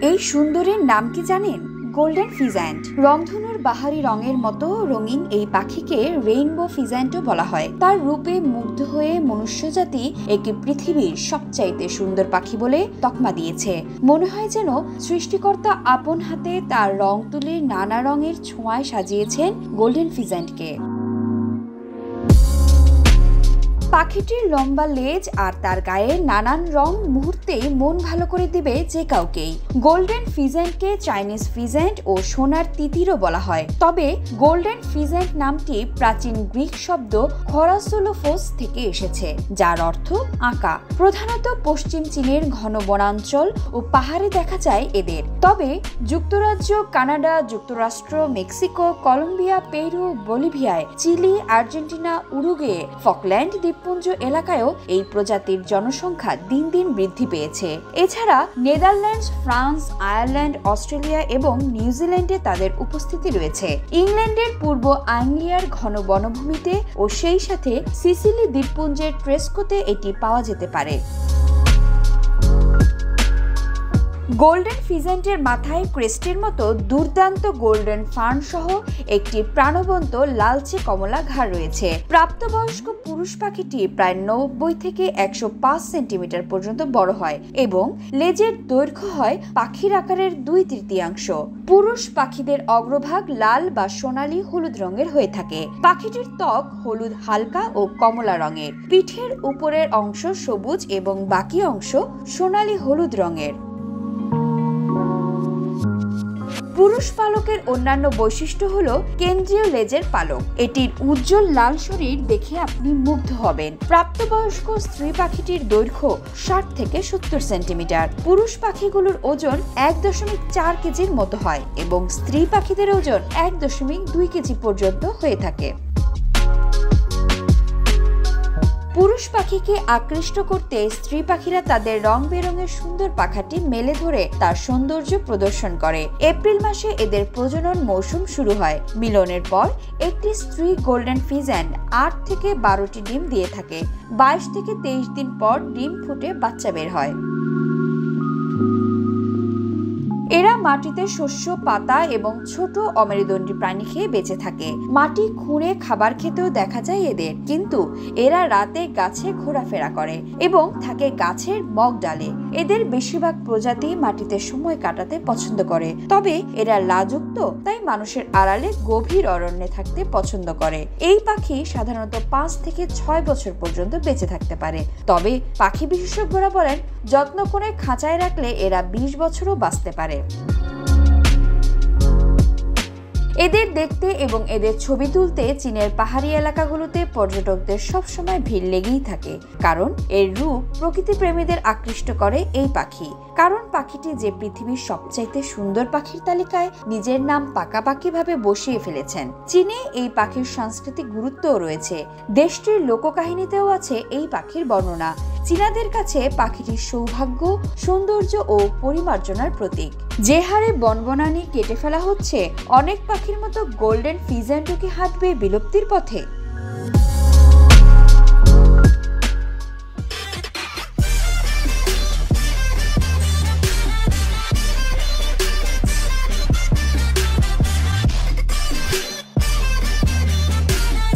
এই সুন্দরের নাম কি জানেন? Golden pheasant. রংধনুর বাহারি রঙের মতো রঙিন এই পাখিকে রেইনবো ফিজেন্টও বলা হয়। তার রূপে মুগ্ধ হয়ে মনুষ্যজাতি একে পৃথিবীর সবচাইতে সুন্দর পাখি বলে তকমা দিয়েছে। মনে হয় যেন সৃষ্টিকর্তা আপন হাতে তার রং তুলে নানা রঙের ছোঁয়ায় সাজিয়েছেন গোল্ডেন ফিজেন্টকে। পাখিটির লম্বা লেজ আর তার গায়ে নানান রং মুহূর্তেই মন ভালো করে দিবে যে কাউকেই। গোল্ডেন ফিজেন্টকে চাইনিজ ফিজেন্ট ও সোনার তিতিরও বলা হয়। তবে গোল্ডেন ফিজেন্ট নামটি প্রাচীন গ্রিক শব্দ খরাসোলোফোস থেকে এসেছে, যার অর্থ আঁকা। প্রধানত পশ্চিম চীনের ঘন বনাঞ্চল ও পাহাড়ে দেখা যায় এদের। তবে যুক্তরাজ্য, কানাডা, যুক্তরাষ্ট্র, মেক্সিকো, কলম্বিয়া, পেরু, বলিভিয়ায়, চিলি, আর্জেন্টিনা, উরুগুয়ে, ফকল্যান্ড দ্বীপপুঞ্জ এলাকায়ও এই প্রজাতির জনসংখ্যা দিন দিন বৃদ্ধি পেয়েছে। এছাড়া নেদারল্যান্ডস, ফ্রান্স, আয়ারল্যান্ড, অস্ট্রেলিয়া এবং নিউজিল্যান্ডে তাদের উপস্থিতি রয়েছে। ইংল্যান্ডের পূর্ব আংলিয়ার ঘন বনভূমিতে ও সেই সাথে সিসিলি দ্বীপপুঞ্জের ট্রেস্কোতে এটি পাওয়া যেতে পারে। গোল্ডেন ফিজেন্টের মাথায় ক্রেস্টের মতো দুর্দান্ত গোল্ডেন ফার্ন সহ একটি প্রাণবন্ত লালচে কমলা ঘাড় রয়েছে। প্রাপ্তবয়স্ক পুরুষ পাখিটি প্রায় 90 থেকে 105 সেন্টিমিটার পর্যন্ত বড় হয় এবং লেজের দৈর্ঘ্য হয় পাখির আকারের 2/3। পুরুষ পাখিদের অগ্রভাগ লাল বা সোনালী হলুদ রঙের হয়ে থাকে। পাখিটির ত্বক হলুদ হালকা ও কমলা রঙের। পিঠের উপরের অংশ সবুজ এবং বাকি অংশ সোনালী হলুদ রঙের। পুরুষ পালকের অন্যান্য বৈশিষ্ট্য হলো কেন্দ্রীয় লেজের পালক। এটির উজ্জ্বল লাল শরীর দেখে আপনি মুগ্ধ হবেন। প্রাপ্তবয়স্ক স্ত্রী পাখিটির দৈর্ঘ্য 60 থেকে 70 সেন্টিমিটার। পুরুষ পাখিগুলোর ওজন 1.4 কেজির মতো হয় এবং স্ত্রী পাখিদের ওজন 1.2 কেজি পর্যন্ত হয়ে থাকে। পুরুষ পাখিকে আকৃষ্ট করতে স্ত্রী পাখিরা তাদের রং বেরঙের সুন্দর পাখাটি মেলে ধরে তার সৌন্দর্য প্রদর্শন করে। এপ্রিল মাসে এদের প্রজনন মৌসুম শুরু হয়। মিলনের পর একটি স্ত্রী গোল্ডেন ফিজেন্ট 8 থেকে 12টি ডিম দিয়ে থাকে। 22 থেকে 23 দিন পর ডিম ফুটে বাচ্চা বের হয়। এরা মাটিতে শস্য, পাতা এবং ছোট অমেরুদণ্ডী প্রাণী খেয়ে বেঁচে থাকে। মাটি খুঁড়ে খাবার খেতেও দেখা যায় এদের, কিন্তু এরা রাতে গাছে ঘোরাফেরা করে এবং থাকে গাছের মগ ডালে। এদের বেশিরভাগ প্রজাতি মাটিতে সময় কাটাতে পছন্দ করে, তবে এরা লাজুক, তাই মানুষের আড়ালে গভীর অরণ্যে থাকতে পছন্দ করে। এই পাখি সাধারণত 5 থেকে 6 বছর পর্যন্ত বেঁচে থাকতে পারে, তবে পাখি বিশেষজ্ঞরা বলেন যত্ন করে খাঁচায় রাখলে এরা 20 বছরও বাঁচতে পারে। এদের দেখতে এবং এদের ছবি তুলতে চীনের পাহাড়ি এলাকাগুলোতে পর্যটকদের সবসময় ভিড় লেগেই থাকে, কারণ এর রূপ প্রকৃতি প্রেমীদের আকৃষ্ট করে এই পাখি। কারণ পাখিটি যে পৃথিবীর সবচাইতে সুন্দর পাখির তালিকায় নিজের নাম পাকাপাকিভাবে বসিয়ে ফেলেছেন। চীনে এই পাখির সাংস্কৃতিক গুরুত্বও রয়েছে। দেশটির লোককাহিনীতেও আছে এই পাখির বর্ণনা। চীনাদের কাছে পাখিটির সৌভাগ্য, সৌন্দর্য ও পরিমার্জনার প্রতীক। যে হারে বনবনানী কেটে ফেলা হচ্ছে, অনেক পাখির মতো গোল্ডেন ফিজেন্টও কি হাঁটবে বিলুপ্তির পথে?